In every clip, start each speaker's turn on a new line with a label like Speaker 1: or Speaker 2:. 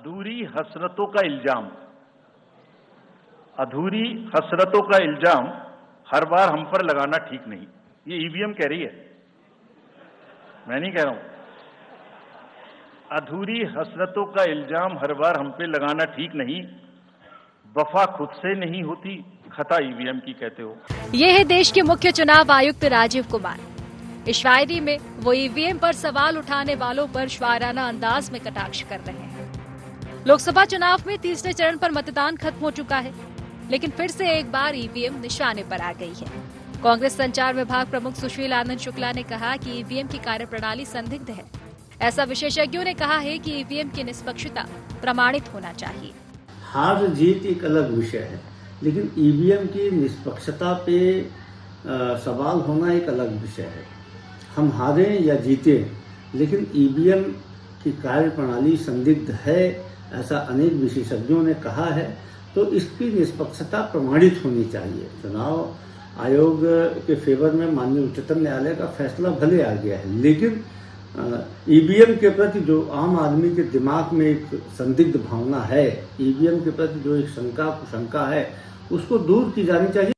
Speaker 1: अधूरी हसरतों का इल्जाम, अधूरी हसरतों का इल्जाम हर बार हम पर लगाना ठीक नहीं। ये ईवीएम कह रही है, मैं नहीं कह रहा हूं। अधूरी हसरतों का इल्जाम हर बार हम पे लगाना ठीक नहीं। वफा खुद से नहीं होती, खता ईवीएम की कहते हो।
Speaker 2: ये है देश के मुख्य चुनाव आयुक्त राजीव कुमार। इस शायरी में वो ईवीएम पर सवाल उठाने वालों पर शुआराना अंदाज में कटाक्ष कर रहे हैं। लोकसभा चुनाव में तीसरे चरण पर मतदान खत्म हो चुका है, लेकिन फिर से एक बार ईवीएम निशाने पर आ गई है। कांग्रेस संचार विभाग प्रमुख सुशील आनंद शुक्ला ने कहा कि ईवीएम की कार्यप्रणाली संदिग्ध है। ऐसा विशेषज्ञों ने कहा है कि ईवीएम की निष्पक्षता प्रमाणित होना चाहिए।
Speaker 3: हार जीत एक अलग विषय है, लेकिन ईवीएम की निष्पक्षता पे सवाल होना एक अलग विषय है। हम हारें या जीतें, लेकिन ईवीएम की कार्यप्रणाली संदिग्ध है, ऐसा अनेक विशेषज्ञों ने कहा है। तो इसकी निष्पक्षता प्रमाणित होनी चाहिए। चुनाव आयोग के फेवर में माननीय उच्चतम न्यायालय का फैसला भले आ गया है, लेकिन ईवीएम के प्रति जो आम आदमी के दिमाग में एक संदिग्ध भावना है, ईवीएम के प्रति जो एक शंका है, उसको दूर की जानी चाहिए।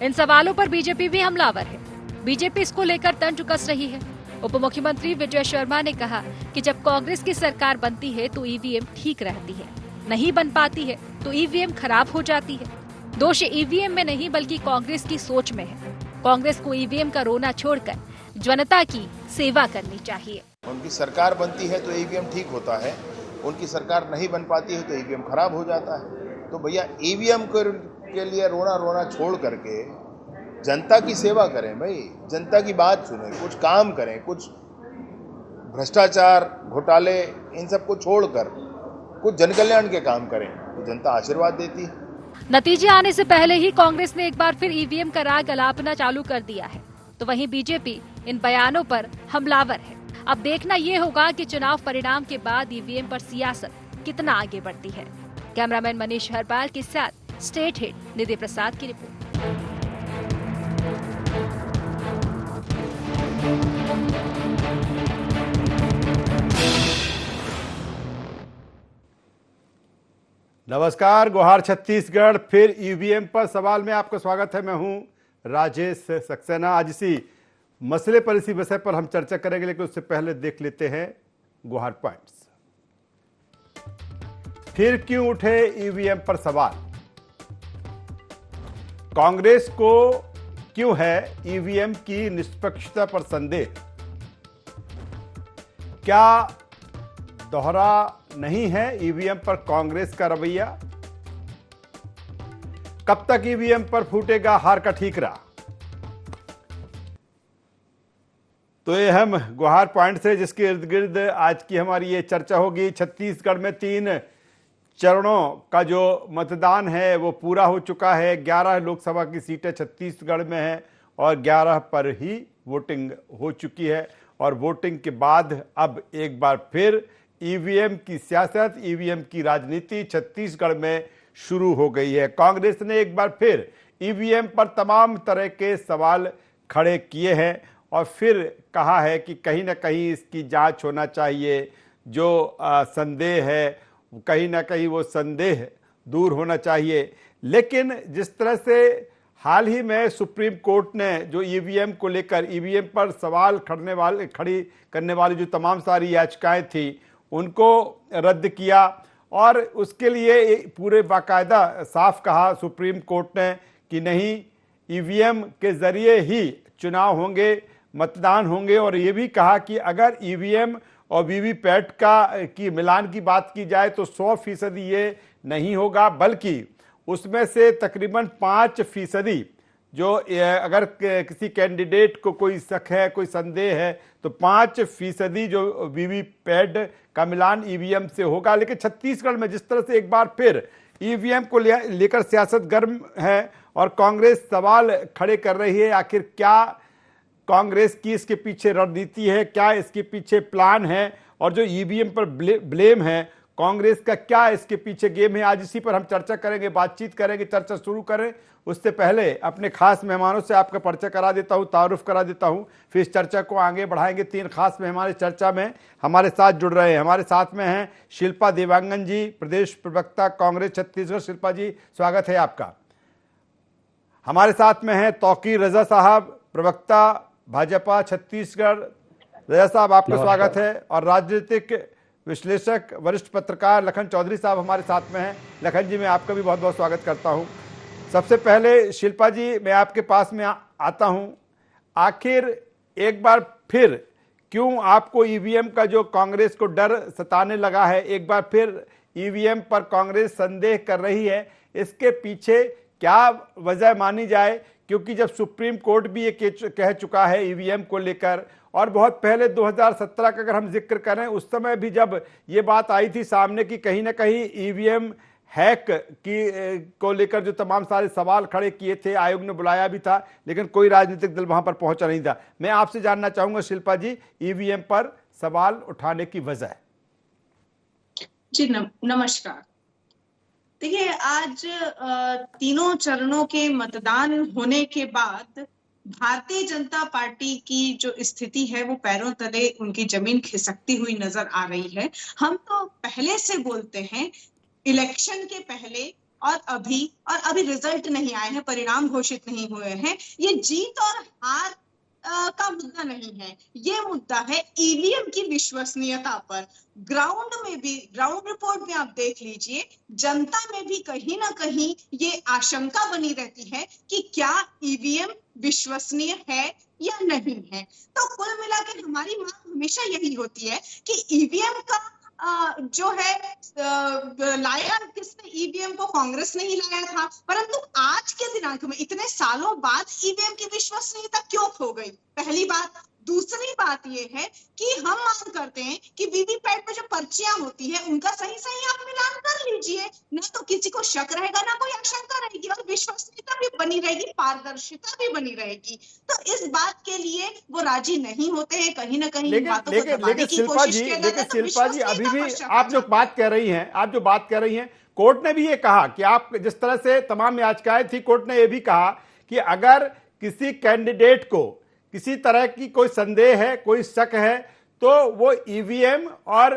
Speaker 2: इन सवालों पर बीजेपी भी हमलावर है। बीजेपी इसको लेकर तंज कस रही है। उप मुख्यमंत्री विजय शर्मा ने कहा कि जब कांग्रेस की सरकार बनती है तो ईवीएम ठीक रहती है, नहीं बन पाती है तो ईवीएम खराब हो जाती है। दोष ईवीएम में नहीं बल्कि कांग्रेस की सोच में है। कांग्रेस को ईवीएम का रोना छोड़कर जनता की सेवा करनी चाहिए।
Speaker 4: उनकी सरकार बनती है तो ईवीएम ठीक होता है, उनकी सरकार नहीं बन पाती है तो ईवीएम खराब हो जाता है। तो भैया ईवीएम के लिए रोना छोड़ करके जनता की सेवा करें। भाई जनता की बात सुने, कुछ काम करें, कुछ भ्रष्टाचार घोटाले इन सब को छोड़कर कुछ जनकल्याण के काम करें तो जनता आशीर्वाद देती है।
Speaker 2: नतीजे आने से पहले ही कांग्रेस ने एक बार फिर ईवीएम का राग अलापना चालू कर दिया है, तो वहीं बीजेपी इन बयानों पर हमलावर है। अब देखना ये होगा कि चुनाव परिणाम के बाद ईवीएम पर सियासत कितना आगे बढ़ती है। कैमरामैन मनीष हरपाल के साथ स्टेट हेड निधि प्रसाद की रिपोर्ट।
Speaker 5: नमस्कार, गुहार छत्तीसगढ़। फिर ईवीएम पर सवाल में आपका स्वागत है। मैं हूं राजेश सक्सेना। आज इसी मसले पर, इसी विषय पर हम चर्चा करेंगे, लेकिन उससे पहले देख लेते हैं गुहार पॉइंट्स। फिर क्यों उठे ईवीएम पर सवाल? कांग्रेस को क्यों है ईवीएम की निष्पक्षता पर संदेह? क्या दोहरा नहीं है ईवीएम पर कांग्रेस का रवैया? कब तक ईवीएम पर फूटेगा हार का ठीकरा? तो ये हम गुहार पॉइंट से, जिसके इर्द गिर्द आज की हमारी ये चर्चा होगी। छत्तीसगढ़ में 3 चरणों का जो मतदान है वो पूरा हो चुका है। 11 लोकसभा की सीटें छत्तीसगढ़ में हैं और 11 पर ही वोटिंग हो चुकी है। और वोटिंग के बाद अब एक बार फिर ईवीएम की सियासत, ईवीएम की राजनीति छत्तीसगढ़ में शुरू हो गई है। कांग्रेस ने एक बार फिर ईवीएम पर तमाम तरह के सवाल खड़े किए हैं और फिर कहा है कि कहीं ना कहीं इसकी जांच होना चाहिए। जो संदेह है, कहीं ना कहीं वो संदेह दूर होना चाहिए। लेकिन जिस तरह से हाल ही में सुप्रीम कोर्ट ने जो ईवीएम को लेकर, ईवीएम पर सवाल खड़ी करने वाली जो तमाम सारी याचिकाएं थी, उनको रद्द किया और उसके लिए पूरे बाकायदा साफ कहा सुप्रीम कोर्ट ने कि नहीं, ईवीएम के जरिए ही चुनाव होंगे, मतदान होंगे। और ये भी कहा कि अगर ईवीएम और वीवीपैट की मिलान की बात की जाए तो 100% ये नहीं होगा, बल्कि उसमें से तकरीबन 5% जो अगर किसी कैंडिडेट को कोई शक है, कोई संदेह है, तो 5% जो वीवीपैट का मिलान ईवीएम से होगा। लेकिन छत्तीसगढ़ में जिस तरह से एक बार फिर ईवीएम को लेकर सियासत गर्म है और कांग्रेस सवाल खड़े कर रही है, आखिर क्या कांग्रेस की इसके पीछे रणनीति है, क्या इसके पीछे प्लान है? और जो ईवीएम पर ब्लेम है कांग्रेस का क्या इसके पीछे गेम है, आज इसी पर हम चर्चा करेंगे, बातचीत करेंगे। चर्चा शुरू करें उससे पहले अपने खास मेहमानों से आपका परिचय करा देता हूं, तारुफ करा देता हूं, फिर इस चर्चा को आगे बढ़ाएंगे। 3 खास मेहमान इस चर्चा में हमारे साथ जुड़ रहे हैं। हमारे साथ में हैं शिल्पा देवांगन जी, प्रदेश प्रवक्ता कांग्रेस छत्तीसगढ़। शिल्पा जी, स्वागत है आपका। हमारे साथ में हैं तौकीर रजा साहब, प्रवक्ता भाजपा छत्तीसगढ़। रजा साहब, आपका स्वागत है। और राजनीतिक विश्लेषक वरिष्ठ पत्रकार लखन चौधरी साहब हमारे साथ में हैं। लखन जी, मैं आपका भी बहुत बहुत स्वागत करता हूं। सबसे पहले शिल्पा जी, मैं आपके पास में आता हूं। आखिर एक बार फिर क्यों आपको ईवीएम का जो कांग्रेस को डर सताने लगा है, एक बार फिर ईवीएम पर कांग्रेस संदेह कर रही है, इसके पीछे क्या वजह मानी जाए? क्योंकि जब सुप्रीम कोर्ट भी ये कह चुका है ईवीएम को लेकर, और बहुत पहले 2017 का अगर हम जिक्र करें, उस समय भी जब ये बात आई थी सामने कि कहीं ना कहीं ईवीएम हैक को लेकर जो तमाम सारे सवाल खड़े किए थे, आयोग ने बुलाया भी था, लेकिन कोई राजनीतिक दल वहां पर पहुंचा नहीं था। मैं आपसे जानना चाहूंगा शिल्पा जी, ईवीएम पर सवाल उठाने की वजह।
Speaker 6: जी नमस्कार। देखिए, आज तीनों चरणों के मतदान होने के बाद भारतीय जनता पार्टी की जो स्थिति है वो पैरों तले उनकी जमीन खिसकती हुई नजर आ रही है। हम तो पहले से बोलते हैं, इलेक्शन के पहले और अभी रिजल्ट नहीं आए हैं, परिणाम घोषित नहीं हुए हैं। ये जीत और हार का मुद्दा नहीं है, ये मुद्दा है ईवीएम की विश्वसनीयता पर। ग्राउंड में भी, ग्राउंड रिपोर्ट में आप देख लीजिए, जनता में भी कहीं ना कहीं ये आशंका बनी रहती है कि क्या ईवीएम विश्वसनीय है या नहीं है। तो कुल मिलाकर हमारी मांग हमेशा यही होती है कि ईवीएम का जो है लाया किसने? ईवीएम को कांग्रेस ने ही लाया था, परंतु आज के दिनांक में इतने सालों बाद ईवीएम की विश्वसनीयता क्यों खो गई? पहली बात। दूसरी बात ये है कि हम मांग करते हैं कि वीवीपैट में जो पर्चियां होती है उनका सही आप मिलान कर लीजिए, ना तो किसी को शक रहेगा, ना कोई आशंका रहेगी, और विश्वसनीयता भी बनी रहेगी, पारदर्शिता भी बनी रहेगी। तो इस बात के लिए वो राजी नहीं होते हैं, कहीं ना कहीं बातों को दबाने की कोशिश किया जाता है। तो
Speaker 5: शिल्पा जी, अभी भी आप जो बात कह रही हैं, कोर्ट ने भी ये कहा कि आप जिस तरह से तमाम याचिकाएं थी, कोर्ट ने ये भी कहा कि अगर किसी कैंडिडेट को किसी तरह की कोई संदेह है, कोई शक है, तो वो ईवीएम और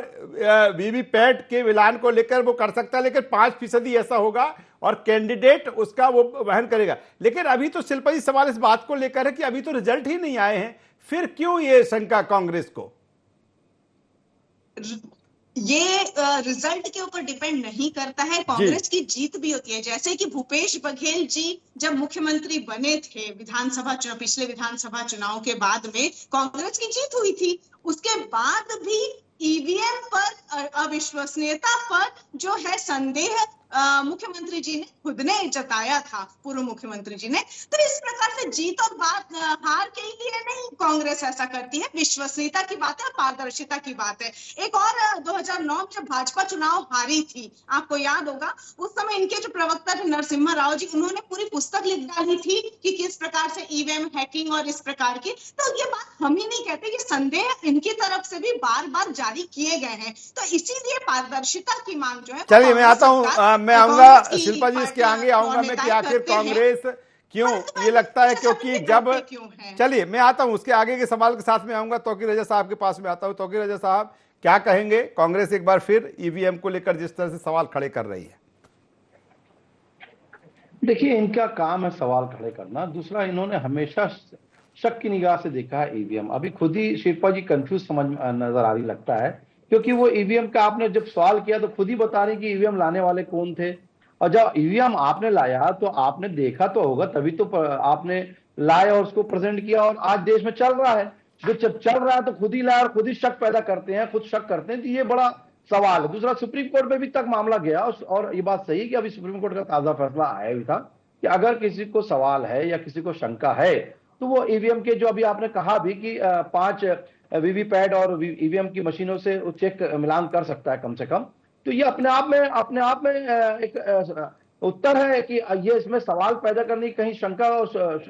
Speaker 5: वीवीपैट के मिलान को लेकर वो कर सकता है, लेकिन 5% ऐसा होगा और कैंडिडेट उसका वो वहन करेगा। लेकिन अभी तो शिल्पा जी सवाल इस बात को लेकर है कि अभी तो रिजल्ट ही नहीं आए हैं, फिर क्यों ये शंका कांग्रेस को?
Speaker 6: ये रिजल्ट के ऊपर डिपेंड नहीं करता है, कांग्रेस की जीत भी होती है। जैसे कि भूपेश बघेल जी जब मुख्यमंत्री बने थे पिछले विधानसभा चुनाव के बाद में कांग्रेस की जीत हुई थी, उसके बाद भी ईवीएम पर अविश्वसनीयता पर जो है संदेह मुख्यमंत्री जी ने खुद ने जताया था, पूर्व मुख्यमंत्री जी ने। तो इस प्रकार से जीत और हार के लिए नहीं कांग्रेस ऐसा करती है, विश्वसनीयता की बात है, पारदर्शिता की बात है। एक और 2009 में जब भाजपा चुनाव हारी थी, आपको याद होगा, उस समय इनके जो प्रवक्ता थे नरसिम्हा राव जी, उन्होंने पूरी पुस्तक लिख डाली थी कि किस प्रकार से ईवीएम हैकिंग और इस प्रकार की। तो ये बात हम ही नहीं कहते, ये संदेह इनकी तरफ से भी बार बार जारी किए गए हैं। तो इसीलिए पारदर्शिता की मांग जो है,
Speaker 5: चलिए मैं आता हूँ, मैं आऊंगा शिल्पा जी, इसके आगे आऊंगा मैं कि आखिर कांग्रेस क्यों, ये लगता है क्योंकि जब, चलिए मैं आता हूं, उसके आगे के सवाल के साथ में आऊंगा। तौकीर रजा साहब के पास में आता हूं। तौकीर रजा साहब, क्या कहेंगे? कांग्रेस एक बार फिर ईवीएम को लेकर जिस तरह से सवाल खड़े कर रही है।
Speaker 7: देखिए, इनका काम है सवाल खड़े करना। दूसरा, इन्होंने हमेशा शक की निगाह से देखा है ईवीएम। अभी खुद ही शिल्पा जी कंफ्यूज समझ नजर आ रही लगता है, क्योंकि वो ईवीएम का आपने जब सवाल किया तो खुद ही बता रही कि ईवीएम लाने वाले कौन थे, और जब ईवीएम आपने लाया तो आपने देखा तो होगा, तभी तो आपने लाया और उसको प्रेजेंट किया, और आज देश में चल रहा है। जो जब चल रहा है तो खुद ही लाया और खुद ही शक पैदा करते हैं, खुद शक करते हैं, तो ये बड़ा सवाल है। दूसरा, सुप्रीम कोर्ट में भी तक मामला गया, और ये बात सही है कि अभी सुप्रीम कोर्ट का ताजा फैसला आया भी था कि अगर किसी को सवाल है या किसी को शंका है तो वो ईवीएम के, जो अभी आपने कहा भी कि 5 वीवीपैट और ईवीएम की मशीनों से चेक मिलान कर सकता है कम से कम, तो ये अपने आप में एक उत्तर है कि ये इसमें सवाल पैदा करने की कहीं शंका और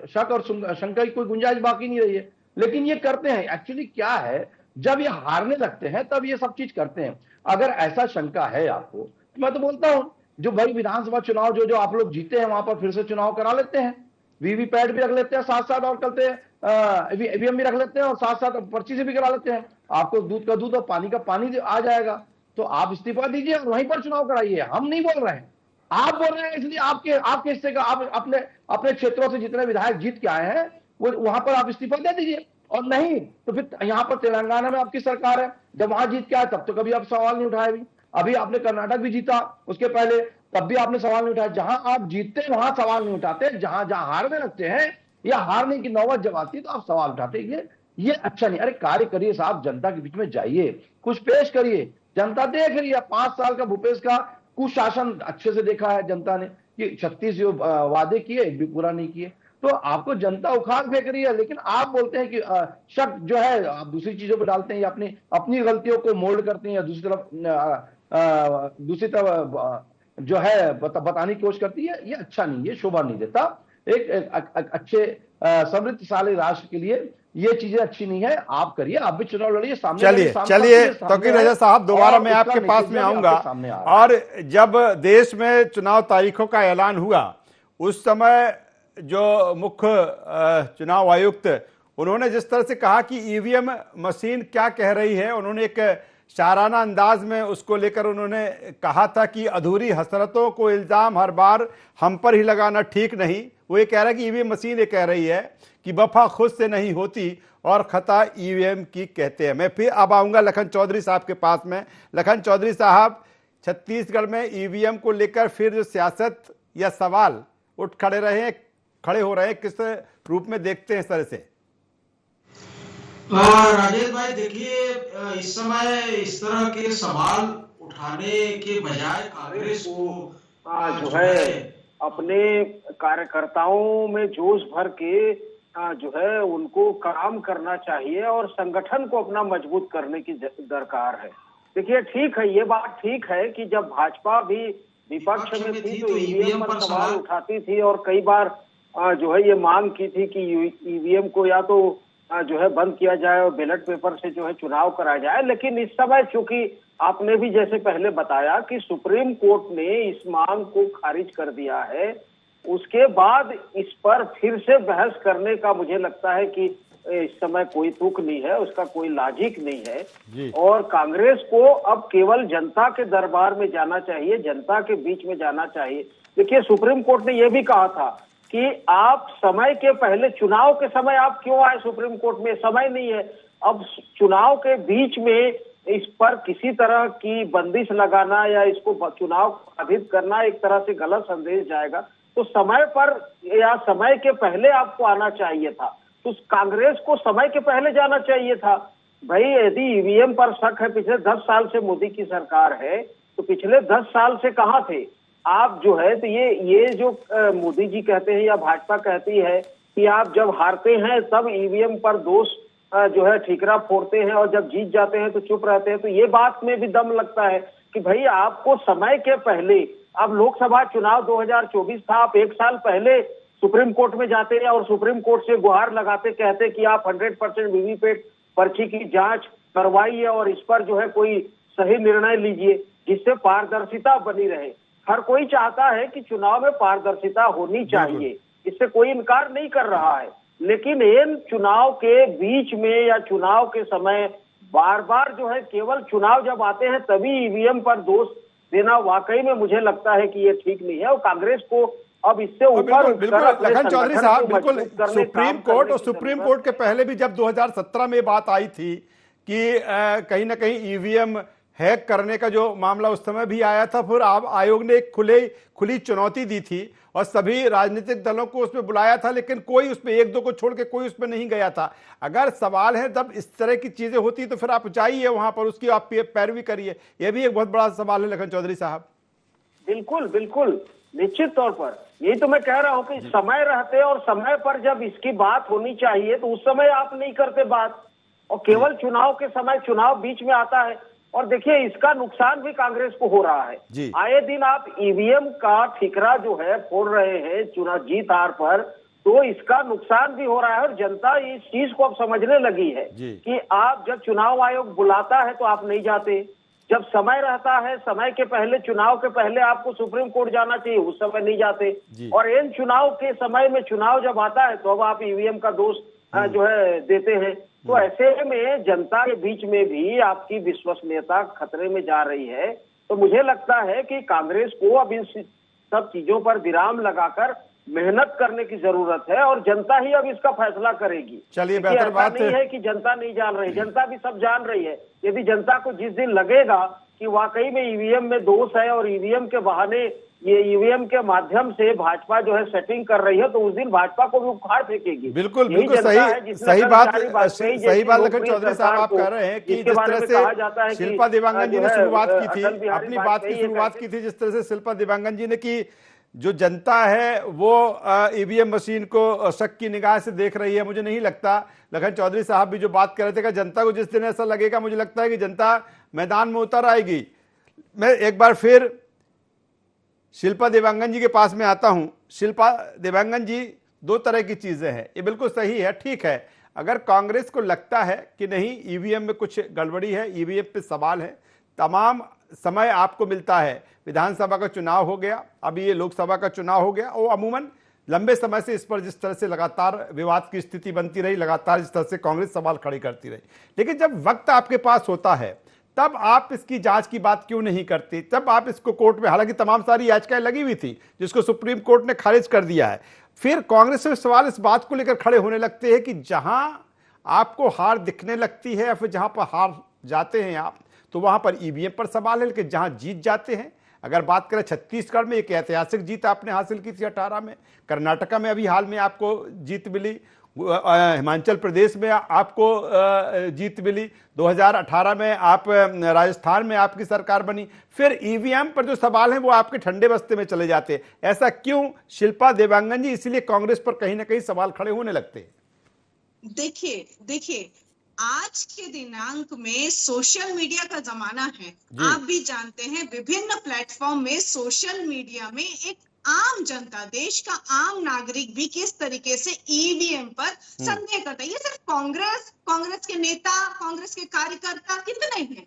Speaker 7: शक और शंका की कोई गुंजाइश बाकी नहीं रही है। लेकिन ये करते हैं, एक्चुअली क्या है, जब ये हारने लगते हैं तब ये सब चीज करते हैं। अगर ऐसा शंका है आपको, तो मैं तो बोलता हूं जो भाई विधानसभा चुनाव जो आप लोग जीते हैं वहां पर फिर से चुनाव करा लेते हैं, वीवीपैट भी रख लेते हैं साथ साथ, और करते हैं ईवीएम भी रख लेते हैं और साथ साथ पर्ची से भी करा लेते हैं। आपको दूध का दूध और पानी का पानी आ जाएगा। तो आप इस्तीफा दीजिए और वहीं पर चुनाव कराइए। हम नहीं बोल रहे हैं, आप बोल रहे हैं, इसलिए आपके हिस्से का आप अपने क्षेत्रों से जितने विधायक जीत के आए हैं वो वहां पर आप इस्तीफा दे दीजिए। और नहीं तो फिर यहाँ पर तेलंगाना में आपकी सरकार है, जब वहां जीत के आए तब तो कभी आप सवाल नहीं उठाए। अभी आपने कर्नाटक भी जीता उसके पहले, तब भी आपने सवाल नहीं उठाया। जहां आप जीतते हैं वहां सवाल नहीं उठाते, जहां हारने लगते हैं या हारने की नौबत जब आती है तो आप सवाल उठाते हैं। ये अच्छा नहीं। अरे कार्य करिए साहब, जनता के बीच में जाइए, कुछ पेश करिए, जनता देख रही है। 5 साल का भूपेश का कुशासन अच्छे से देखा है जनता ने कि 36 जो वादे किए एक भी पूरा नहीं किए। तो आपको जनता उखाड़ फेंक रही है, लेकिन आप बोलते हैं कि शक जो है आप दूसरी चीजों पर डालते हैं या अपनी गलतियों को मोल्ड करते हैं, या दूसरी तरफ जो है बताने की कोशिश करती है। ये अच्छा नहीं, ये शोभा नहीं देता एक अच्छे समृद्धशाली राष्ट्र के लिए। ये चीजें अच्छी नहीं है। आप करिए, आप भी चुनाव लड़िए, सामने
Speaker 5: चलिए तौकीर रजा साहब, दोबारा मैं आपके पास में आऊंगा। और जब देश में चुनाव तारीखों का ऐलान हुआ उस समय जो मुख्य चुनाव आयुक्त उन्होंने जिस तरह से कहा कि ईवीएम मशीन क्या कह रही है, उन्होंने एक शाराना अंदाज में उसको लेकर उन्होंने कहा था कि अधूरी हसरतों को इल्जाम हर बार हम पर ही लगाना ठीक नहीं। वो ये कह रहा है कि ईवीएम मशीन ये कह रही है कि वफा खुद से नहीं होती और खता ईवीएम की कहते हैं। मैं फिर अब आऊंगा लखन चौधरी साहब के पास में। लखन चौधरी साहब, छत्तीसगढ़ में ईवीएम को लेकर फिर जो सियासत या सवाल खड़े हो रहे हैं, किस रूप में देखते हैं इस तरह से?
Speaker 8: राजेश भाई देखिए, इस समय इस तरह के सवाल उठाने के बजाय कांग्रेस को जो है
Speaker 9: अपने कार्यकर्ताओं में जोश भर के जो है उनको काम करना चाहिए और संगठन को अपना मजबूत करने की दरकार है। देखिए ठीक है, ये बात ठीक है कि जब भाजपा भी विपक्ष में थी तो ईवीएम पर सवाल उठाती थी और कई बार जो है ये मांग की थी कि ईवीएम को या तो जो है बंद किया जाए और बैलेट पेपर से जो है चुनाव कराया जाए। लेकिन इस समय चूंकि आपने भी जैसे पहले बताया कि सुप्रीम कोर्ट ने इस मांग को खारिज कर दिया है, उसके बाद इस पर फिर से बहस करने का मुझे लगता है कि इस समय कोई तुक नहीं है, उसका कोई लॉजिक नहीं है। और कांग्रेस को अब केवल जनता के दरबार में जाना चाहिए, जनता के बीच में जाना चाहिए। देखिए सुप्रीम कोर्ट ने यह भी कहा था कि आप समय के पहले, चुनाव के समय आप क्यों आए सुप्रीम कोर्ट में, समय नहीं है। अब चुनाव के बीच में इस पर किसी तरह की बंदिश लगाना या इसको चुनाव बाधित करना एक तरह से गलत संदेश जाएगा। तो समय पर या समय के पहले आपको आना चाहिए था, तो कांग्रेस को समय के पहले जाना चाहिए था। भाई यदि ईवीएम पर शक है, पिछले 10 साल से मोदी की सरकार है, तो पिछले 10 साल से कहां थे आप जो है। तो ये जो मोदी जी कहते हैं या भाजपा कहती है कि आप जब हारते हैं तब ईवीएम पर दोष जो है ठीकरा फोड़ते हैं और जब जीत जाते हैं तो चुप रहते हैं, तो ये बात में भी दम लगता है कि भाई आपको समय के पहले, अब लोकसभा चुनाव 2024 था, आप 1 साल पहले सुप्रीम कोर्ट में जाते हैं और सुप्रीम कोर्ट से गुहार लगाते, कहते कि आप 100% वीवीपैट पर्ची की जांच करवाइए और इस पर जो है कोई सही निर्णय लीजिए जिससे पारदर्शिता बनी रहे। हर कोई चाहता है कि चुनाव में पारदर्शिता होनी चाहिए, इससे कोई इनकार नहीं कर रहा है। लेकिन इन चुनाव के बीच में या चुनाव के समय बार बार जो है केवल चुनाव जब आते हैं तभी ईवीएम पर दोष देना वाकई में मुझे लगता है कि ये ठीक नहीं है। और कांग्रेस को अब इससे ऊपर
Speaker 5: लखन चौधरी साहब, बिल्कुल सुप्रीम कोर्ट और सुप्रीम कोर्ट के पहले भी जब 2017 में बात आई थी कि कहीं ना कहीं ईवीएम हैक करने का जो मामला उस समय भी आया था, फिर आयोग ने एक खुली चुनौती दी थी और सभी राजनीतिक दलों को उसमें बुलाया था, लेकिन कोई उसमें 1-2 को छोड़ के कोई उसमें नहीं गया था। अगर सवाल है जब इस तरह की चीजें होती तो फिर आप जाइए वहां पर, उसकी आप पैरवी करिए। यह भी एक बहुत बड़ा सवाल है लखन चौधरी साहब।
Speaker 9: बिल्कुल बिल्कुल, निश्चित तौर पर यही तो मैं कह रहा हूं कि समय रहते और समय पर जब इसकी बात होनी चाहिए तो उस समय आप नहीं करते बात, और केवल चुनाव के समय, चुनाव बीच में आता है। और देखिए इसका नुकसान भी कांग्रेस को हो रहा है। आए दिन आप ईवीएम का ठिकरा जो है फोड़ रहे हैं चुनाव जीत हार पर, तो इसका नुकसान भी हो रहा है। और जनता इस चीज को अब समझने लगी है कि आप जब चुनाव आयोग बुलाता है तो आप नहीं जाते, जब समय रहता है, समय के पहले, चुनाव के पहले आपको सुप्रीम कोर्ट जाना चाहिए, उस समय नहीं जाते। और इन चुनाव के समय में, चुनाव जब आता है तो अब आप ईवीएम का दोष जो है देते हैं। तो ऐसे में जनता के बीच में भी आपकी विश्वसनीयता खतरे में जा रही है। तो मुझे लगता है कि कांग्रेस को अब इन सब चीजों पर विराम लगाकर मेहनत करने की जरूरत है, और जनता ही अब इसका फैसला करेगी।
Speaker 5: चलिए, बेहतर बात
Speaker 9: नहीं है कि जनता नहीं जान रही, जनता भी सब जान रही है। यदि जनता को जिस दिन लगेगा कि वाकई में ईवीएम में दोष है और ईवीएम के बहाने, ये ईवीएम के माध्यम से भाजपा जो है सेटिंग कर रही है, तो उस दिन भाजपा को भी उखाड़ फेंकेगी।
Speaker 5: बिल्कुल बिल्कुल सही बात लखन चौधरी साहब आप कह रहे हैं कि जिस तरह से शिल्पा देवांगन जी ने शुरुआत की थी, अपनी बात की शुरुआत की थी, जिस तरह से शिल्पा देवांगन जी ने की, जो जनता है वो ईवीएम मशीन को शक की निगाह से देख रही है। मुझे नहीं लगता, लखन चौधरी साहब भी जो बात कर रहे थे कि जनता को जिस दिन ऐसा लगेगा, मुझे लगता है कि जनता मैदान में उतर आएगी। मैं एक बार फिर शिल्पा देवांगन जी के पास में आता हूं। शिल्पा देवांगन जी, दो तरह की चीजें हैं, ये बिल्कुल सही है, ठीक है। अगर कांग्रेस को लगता है कि नहीं ईवीएम में कुछ गड़बड़ी है, ईवीएम पे सवाल है, तमाम समय आपको मिलता है। विधानसभा का चुनाव हो गया, अभी ये लोकसभा का चुनाव हो गया, और अमूमन लंबे समय से इस पर जिस तरह से लगातार विवाद की स्थिति बनती रही, लगातार जिस तरह से कांग्रेस सवाल खड़े करती रही, लेकिन जब वक्त आपके पास होता है तब आप इसकी जांच की बात क्यों नहीं करते? तब आप इसको कोर्ट में, हालांकि तमाम सारी याचिकाएं लगी हुई थी जिसको सुप्रीम कोर्ट ने खारिज कर दिया है, फिर कांग्रेस से सवाल इस बात को लेकर खड़े होने लगते हैं कि जहां आपको हार दिखने लगती है या फिर जहां पर हार जाते हैं आप, तो वहां पर ईवीएम पर सवाल है, लेकिन जहां जीत जाते हैं, अगर बात करें छत्तीसगढ़ में एक ऐतिहासिक जीत आपने हासिल की थी 18 में, कर्नाटका में अभी हाल में आपको जीत मिली, हिमाचल प्रदेश में आपको जीत मिली, 2018 में आप राजस्थान में आपकी सरकार बनी, फिर ईवीएम पर जो सवाल हैं वो आपके ठंडे बस्ते में चले जाते हैं। ऐसा क्यों शिल्पा देवांगन जी? इसलिए कांग्रेस पर कहीं ना कहीं सवाल खड़े होने लगते हैं।
Speaker 6: देखिए आज के दिनांक में सोशल मीडिया का जमाना है, आप भी जानते हैं। विभिन्न प्लेटफॉर्म में सोशल मीडिया में एक आम जनता, देश का आम नागरिक भी किस तरीके से ईवीएम पर संदेह करता है। ये सिर्फ कांग्रेस के नेता, कांग्रेस के कार्यकर्ता कितने हैं,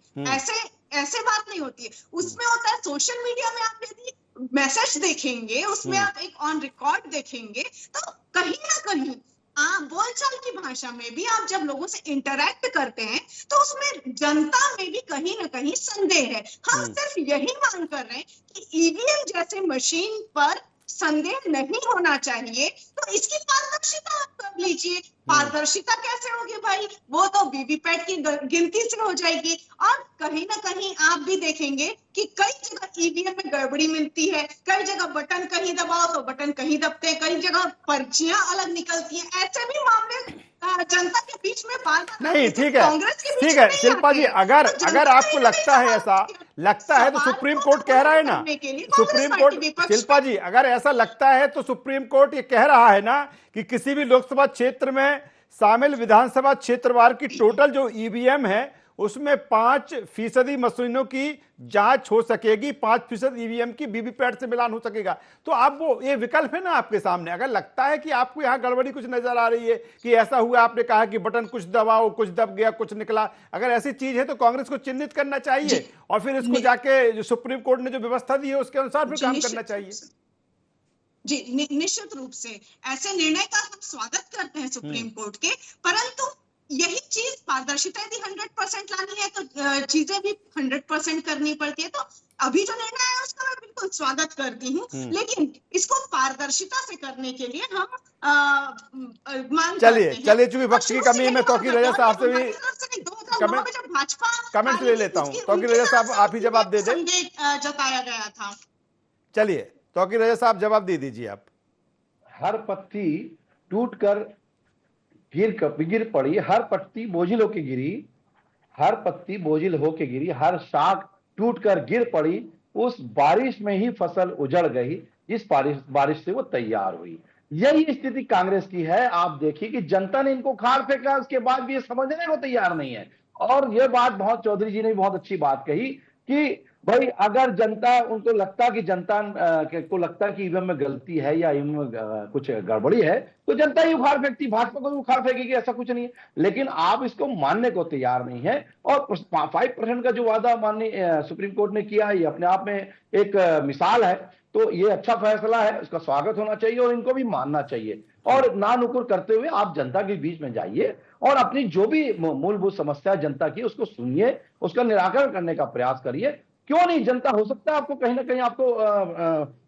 Speaker 6: ऐसे बात नहीं होती है। उसमें होता है सोशल मीडिया में, आप यदि मैसेज देखेंगे, उसमें आप एक ऑन रिकॉर्ड देखेंगे, तो कहीं ना कहीं आप बोलचाल की भाषा में भी आप जब लोगों से इंटरैक्ट करते हैं, तो उसमें जनता में भी कहीं ना कहीं संदेह है। हम सिर्फ यही मांग कर रहे हैं कि ईवीएम जैसे मशीन पर संदेह नहीं होना चाहिए, तो इसकी पारदर्शिता आप कर लीजिए। पारदर्शिता कैसे होगी भाई? वो तो वीवीपैट की गिनती से हो जाएगी। और कहीं ना कहीं आप भी देखेंगे कि कई जगह ईवीएम में गड़बड़ी मिलती है, कई जगह बटन कहीं दबाओ तो बटन कहीं दबते हैं, कई जगह पर्चियां अलग निकलती हैं। ऐसे भी मामले जनता के बीच में
Speaker 5: नहीं, ठीक है शिल्पा जी, अगर आपको लगता है, ऐसा लगता है तो सुप्रीम कोर्ट कह रहा है ना, सुप्रीम कोर्ट, शिल्पा जी अगर ऐसा लगता है तो सुप्रीम कोर्ट ये कह रहा है ना कि किसी भी लोकसभा क्षेत्र में शामिल विधानसभा क्षेत्रवार की टोटल जो ईवीएम है उसमें 5% मशीनों की जांच हो सकेगी, 5% ईवीएम की वीवीपैट से मिलान हो सकेगा। तो आप वो ये विकल्प है ना आपके सामने। अगर लगता है कि आपको यहाँ गड़बड़ी कुछ नजर आ रही है कि ऐसा हुआ, आपने कहा कि बटन कुछ दबाओ, कुछ दब गया, कुछ निकला, अगर ऐसी चीज है तो कांग्रेस को चिन्हित करना चाहिए और फिर इसको जाके जो सुप्रीम कोर्ट ने जो व्यवस्था दी है उसके अनुसार फिर काम करना चाहिए।
Speaker 6: जी, निश्चित रूप से ऐसे निर्णय का हम स्वागत करते हैं सुप्रीम कोर्ट के, परंतु यही चीज पारदर्शिता यदि 100% लानी है तो चीजें भी 100% करनी पड़ती है। तो अभी जो निर्णय है उसका मैं बिल्कुल स्वागत करती हूँ, लेकिन इसको पारदर्शिता से करने के लिए हम मांग
Speaker 5: चलिए चूंकि वक्त की कमी है, मैं तौकीर रजा साहब से भी कमेंट ले लेता हूँ। तौकीर रजा साहब आप ही जवाब दे दें।
Speaker 6: जताया गया था।
Speaker 5: चलिए तौकीर रजा साहब जवाब दे दीजिए आप।
Speaker 7: हर पत्ती टूटकर गिर पड़ी, हर पत्ती बोझिल होके गिरी, हर पत्ती बोझिल होके गिरी, हर शाख टूटकर गिर पड़ी, उस बारिश में ही फसल उजड़ गई जिस बारिश से वो तैयार हुई। यही स्थिति कांग्रेस की है। आप देखिए कि जनता ने इनको खाड़ फेंका, उसके बाद भी ये समझने को तैयार नहीं है। और ये बात बहुत, चौधरी जी ने भी बहुत अच्छी बात कही कि भाई अगर जनता उनको लगता कि जनता को लगता कि ईवीएम में गलती है या ईवीएम में कुछ गड़बड़ी है, तो जनता ही उखाड़ फेंकती, भाजपा को भी उखाड़ फेंकेगी, ऐसा कुछ नहीं है। लेकिन आप इसको मानने को तैयार नहीं है। और 5% का जो वादा माननीय सुप्रीम कोर्ट ने किया, ये अपने आप में एक मिसाल है। तो ये अच्छा फैसला है, उसका स्वागत होना चाहिए और इनको भी मानना चाहिए। और ना नुकुर करते हुए आप जनता के बीच में जाइए और अपनी जो भी मूलभूत समस्या जनता की उसको सुनिए, उसका निराकरण करने का प्रयास करिए। क्यों नहीं, जनता हो सकता है आपको कहीं ना कहीं आपको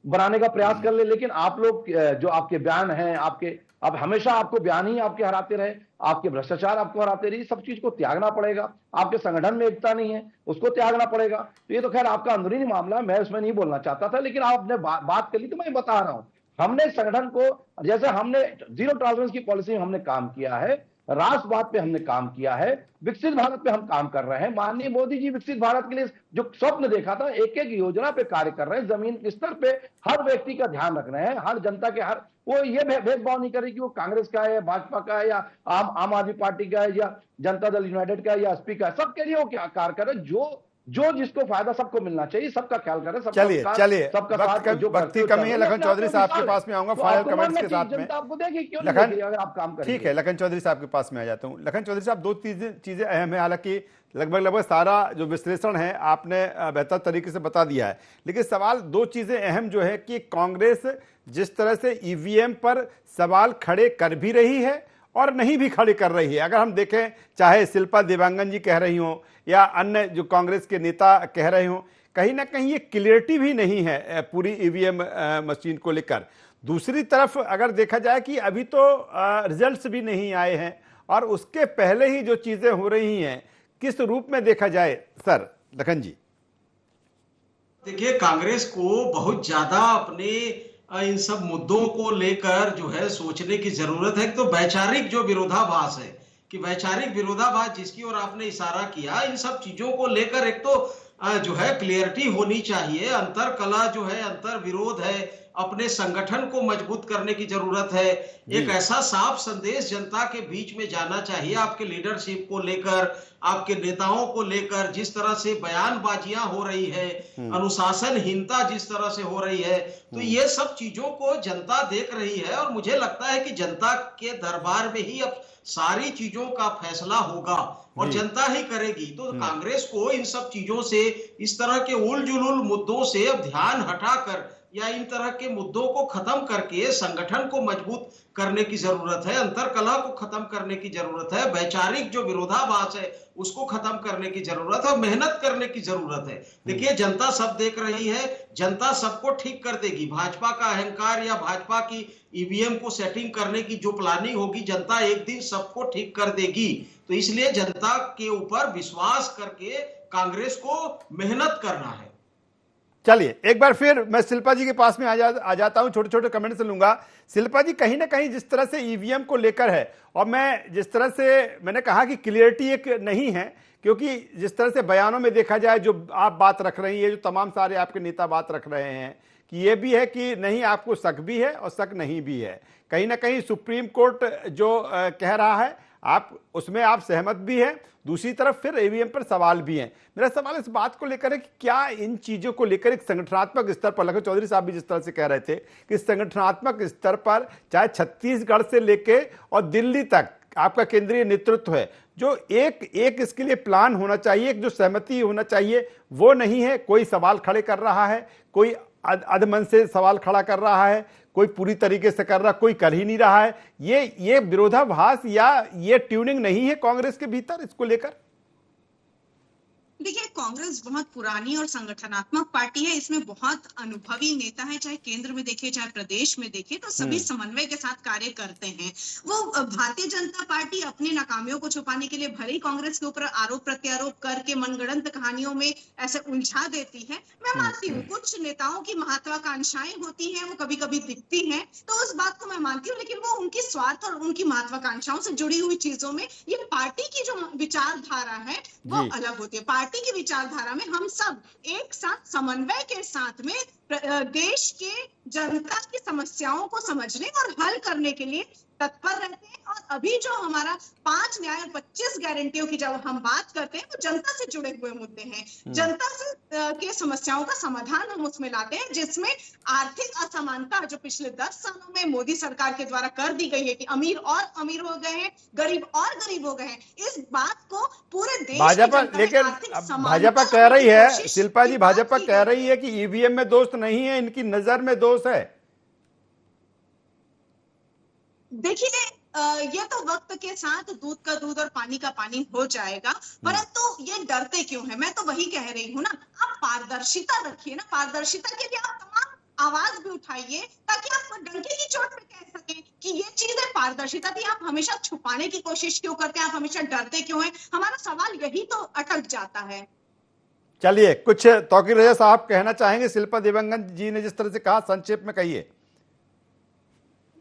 Speaker 7: बनाने का प्रयास कर ले, लेकिन आप लोग जो आपके बयान हैं, आप हमेशा आपको बयान ही आपके हराते रहे, आपके भ्रष्टाचार आपको हराते रहे, सब चीज को त्यागना पड़ेगा। आपके संगठन में एकता नहीं है, उसको त्यागना पड़ेगा। तो ये तो खैर आपका अंदरूनी मामला, मैं उसमें नहीं बोलना चाहता था, लेकिन आपने बात कर ली तो मैं बता रहा हूं। हमने संगठन को, जैसे हमने जीरो टॉलरेंस की पॉलिसी में हमने काम किया है, राष्ट्रवाद पे हमने काम किया है, विकसित भारत पे हम काम कर रहे हैं। माननीय मोदी जी विकसित भारत के लिए जो स्वप्न देखा था, एक एक योजना पे कार्य कर रहे हैं, जमीन स्तर पे हर व्यक्ति का ध्यान रख रहे हैं, हर जनता के हर, वो ये भेदभाव नहीं कर रही कि वो कांग्रेस का है या भाजपा का है या आम आदमी पार्टी का है या जनता दल यूनाइटेड का है या एसपी का है, सबके लिए वो क्या कार्य कर रहे हैं। जो जिसको फायदा सबको मिलना चाहिए, सबका ख्याल करें।
Speaker 5: चलिए
Speaker 7: सबका साथ जो
Speaker 5: वक्त की कमी है। लखन चौधरी साहब के पास में आऊंगा फाइनल कमेंट्स के साथ में।
Speaker 7: आपको देगी क्यों नहीं
Speaker 5: लखन,
Speaker 7: देगी अगर आप काम करेंगे।
Speaker 5: ठीक है, लखन चौधरी साहब के पास में आ जाता हूं। लखन चौधरी साहब, दो चीजें अहम है। हालांकि लगभग सारा जो विश्लेषण है आपने बेहतर तरीके से बता दिया है, लेकिन सवाल दो चीजें अहम जो है कि कांग्रेस जिस तरह से ईवीएम पर सवाल खड़े कर भी रही है और नहीं भी खड़े कर रही है। अगर हम देखें, चाहे शिल्पा देवांगन जी कह रही हों या अन्य जो कांग्रेस के नेता कह रहे हों, कहीं ना कहीं ये क्लियरिटी भी नहीं है पूरी ईवीएम मशीन को लेकर। दूसरी तरफ अगर देखा जाए कि अभी तो रिजल्ट्स भी नहीं आए हैं और उसके पहले ही जो चीजें हो रही हैं, किस रूप में देखा जाए सर? लखन जी,
Speaker 8: देखिए, कांग्रेस को बहुत ज्यादा अपने इन सब मुद्दों को लेकर जो है सोचने की जरूरत है। तो वैचारिक जो विरोधाभास है, कि वैचारिक विरोधाभास जिसकी ओर आपने इशारा किया, इन सब चीजों को लेकर एक तो जो है क्लियरिटी होनी चाहिए। अंतर कला जो है, अंतर विरोध है, अपने संगठन को मजबूत करने की जरूरत है। एक ऐसा साफ संदेश जनता के बीच में जाना चाहिए आपके लीडरशिप को लेकर, आपके नेताओं को लेकर। जिस तरह से बयानबाजियां हो रही है, अनुशासनहीनता जिस तरह से हो रही है, तो ये सब चीजों को जनता देख रही है और मुझे लगता है कि जनता के दरबार में ही अब सारी चीजों का फैसला होगा और जनता ही करेगी। तो कांग्रेस को इन सब चीजों से, इस तरह के उल जुलूल मुद्दों से अब ध्यान हटाकर या इन तरह के मुद्दों को खत्म करके संगठन को मजबूत करने की जरूरत है, अंतरकलह को खत्म करने की जरूरत है, वैचारिक जो विरोधाभास है उसको खत्म करने की जरूरत है और मेहनत करने की जरूरत है। देखिए, जनता सब देख रही है, जनता सबको ठीक कर देगी। भाजपा का अहंकार या भाजपा की ईवीएम को सेटिंग करने की जो प्लानिंग होगी, जनता एक दिन सबको ठीक कर देगी। तो इसलिए जनता के ऊपर विश्वास करके कांग्रेस को मेहनत करना है।
Speaker 5: चलिए एक बार फिर मैं शिल्पा जी के पास में आ जाता हूं, छोटे छोटे कमेंट से लूंगा। शिल्पा जी, कहीं ना कहीं जिस तरह से ईवीएम को लेकर है, और मैं जिस तरह से मैंने कहा कि क्लियरिटी एक नहीं है, क्योंकि जिस तरह से बयानों में देखा जाए, जो आप बात रख रही है, जो तमाम सारे आपके नेता बात रख रहे हैं, कि ये भी है कि नहीं, आपको शक भी है और शक नहीं भी है। कहीं ना कहीं सुप्रीम कोर्ट जो कह रहा है, आप उसमें आप सहमत भी हैं, दूसरी तरफ फिर ईवीएम पर सवाल भी हैं। मेरा सवाल इस बात को लेकर है कि क्या इन चीजों को लेकर एक संगठनात्मक स्तर पर, लखन चौधरी साहब भी जिस तरह से कह रहे थे कि संगठनात्मक स्तर पर चाहे छत्तीसगढ़ से लेके और दिल्ली तक आपका केंद्रीय नेतृत्व है, जो एक इसके लिए प्लान होना चाहिए, एक जो सहमति होना चाहिए, वो नहीं है। कोई सवाल खड़े कर रहा है, कोई अधमन से सवाल खड़ा कर रहा है, कोई पूरी तरीके से कर रहा, कोई कर ही नहीं रहा है। ये विरोधाभास या ये ट्यूनिंग नहीं है कांग्रेस के भीतर इसको लेकर?
Speaker 6: देखिए, कांग्रेस बहुत पुरानी और संगठनात्मक पार्टी है। इसमें बहुत अनुभवी नेता है, चाहे केंद्र में देखे चाहे प्रदेश में देखे, तो सभी समन्वय के साथ कार्य करते हैं। वो भारतीय जनता पार्टी अपनी नाकामियों को छुपाने के लिए भले ही कांग्रेस के ऊपर आरोप प्रत्यारोप करके मनगढ़ंत कहानियों में ऐसे उलझा देती है। मैं मानती हूँ कुछ नेताओं की महत्वाकांक्षाएं होती हैं, वो कभी कभी दिखती हैं, तो उस बात को मैं मानती हूँ, लेकिन वो उनकी स्वार्थ और उनकी महत्वाकांक्षाओं से जुड़ी हुई चीजों में, ये पार्टी की जो विचारधारा है वो अलग होती है। पार्टी की विचारधारा में हम सब एक साथ समन्वय के साथ में देश के जनता की समस्याओं को समझने और हल करने के लिए तत्पर रहते हैं। और अभी जो हमारा 5 न्याय और 25 गारंटियों की जब हम बात करते हैं, वो जनता से जुड़े हुए मुद्दे हैं। जनता से के समस्याओं का समाधान हम उसमें लाते हैं, जिसमें आर्थिक असमानता जो पिछले 10 सालों में मोदी सरकार के द्वारा कर दी गई है कि अमीर और अमीर हो गए हैं, गरीब और गरीब हो गए हैं, इस बात को पूरे देश
Speaker 5: भाजपा, लेकिन भाजपा कह रही है, शिल्पा जी, भाजपा कह रही है कि ईवीएम में दोष नहीं है, इनकी नजर में दोष है।
Speaker 6: देखिए, ये तो वक्त के साथ दूध का दूध और पानी का पानी हो जाएगा, परंतु ये डरते क्यों है? मैं तो वही कह रही हूँ ना, आप पारदर्शिता रखिए ना, पारदर्शिता के लिए आप तमाम आवाज भी उठाइए, ताकि आप डंके की चोट पे कह सकें कि ये चीज है पारदर्शिता थी। आप हमेशा छुपाने की कोशिश क्यों करते हैं? आप हमेशा डरते क्यों हैं? हमारा सवाल यही तो अटक जाता है।
Speaker 5: चलिए, कुछ तौकीर रजा साहब कहना चाहेंगे? शिल्पा दिवंगन जी ने जिस तरह से कहा, संक्षेप में कहिए।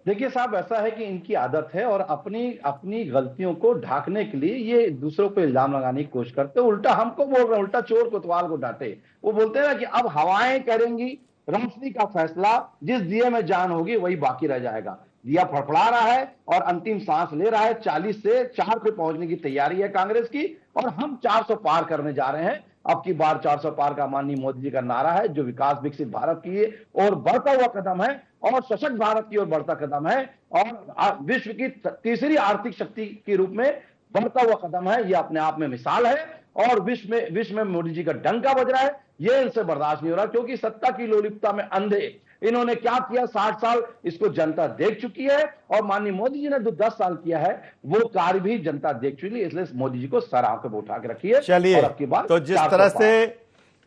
Speaker 7: देखिए साहब, ऐसा है कि इनकी आदत है और अपनी गलतियों को ढाकने के लिए ये दूसरों पे इल्जाम लगाने की कोशिश करते हैं। उल्टा हमको बोल रहे हैं, उल्टा चोर कोतवाल को डांटे। वो बोलते हैं ना कि अब हवाएं करेंगी रोशनी का फैसला, जिस दिए में जान होगी वही बाकी रह जाएगा। दिया फड़फड़ा रहा है और अंतिम सांस ले रहा है। 40 से 4 पे पहुंचने की तैयारी है कांग्रेस की, और हम 400 पार करने जा रहे हैं। अब की बार 400 पार का माननीय मोदी जी का नारा है, जो विकास विकसित भारत की और बढ़ता हुआ कदम है, और सशक्त भारत की ओर बढ़ता कदम है, और विश्व की तीसरी आर्थिक शक्ति के रूप में बढ़ता हुआ कदम है। ये अपने आप में मिसाल है, और विश्व में मोदी जी का डंका बज रहा है। ये इनसे बर्दाश्त नहीं हो रहा, क्योंकि सत्ता की लोलुपता में अंधे इन्होंने क्या किया 60 साल, इसको जनता देख चुकी है। और माननीय मोदी जी ने जो 10 साल किया है, वो कार्य भी जनता देख चुकी है। इसलिए मोदी जी को सर आंख पे उठा के रखी है।
Speaker 5: चलिए, तो जिस तरह से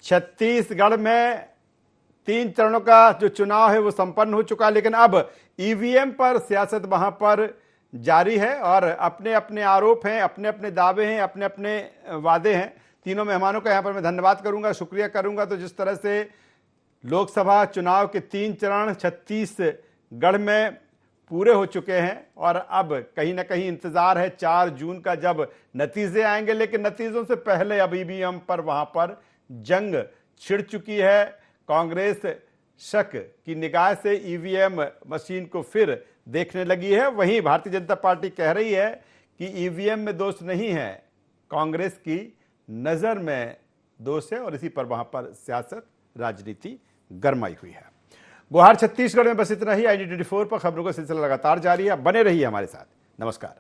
Speaker 5: छत्तीसगढ़ में 3 चरणों का जो चुनाव है वो संपन्न हो चुका है, लेकिन अब ईवीएम पर सियासत वहां पर जारी है, और अपने अपने आरोप हैं, अपने अपने दावे हैं, अपने अपने वादे हैं। तीनों मेहमानों का यहां पर मैं धन्यवाद करूंगा, शुक्रिया करूंगा। तो जिस तरह से लोकसभा चुनाव के 3 चरण छत्तीसगढ़ में पूरे हो चुके हैं, और अब कहीं ना कहीं इंतजार है 4 जून का, जब नतीजे आएंगे। लेकिन नतीजों से पहले अब ईवीएम पर वहां पर जंग छिड़ चुकी है। कांग्रेस शक की निगाह से ईवीएम मशीन को फिर देखने लगी है। वहीं भारतीय जनता पार्टी कह रही है कि ईवीएम में दोष नहीं है, कांग्रेस की नजर में दोष है, और इसी पर वहां पर सियासत राजनीति गरमाई हुई है। गुहार छत्तीसगढ़ में बस इतना ही। ID24 पर खबरों का सिलसिला लगातार जारी है, बने रहिए हमारे साथ। नमस्कार।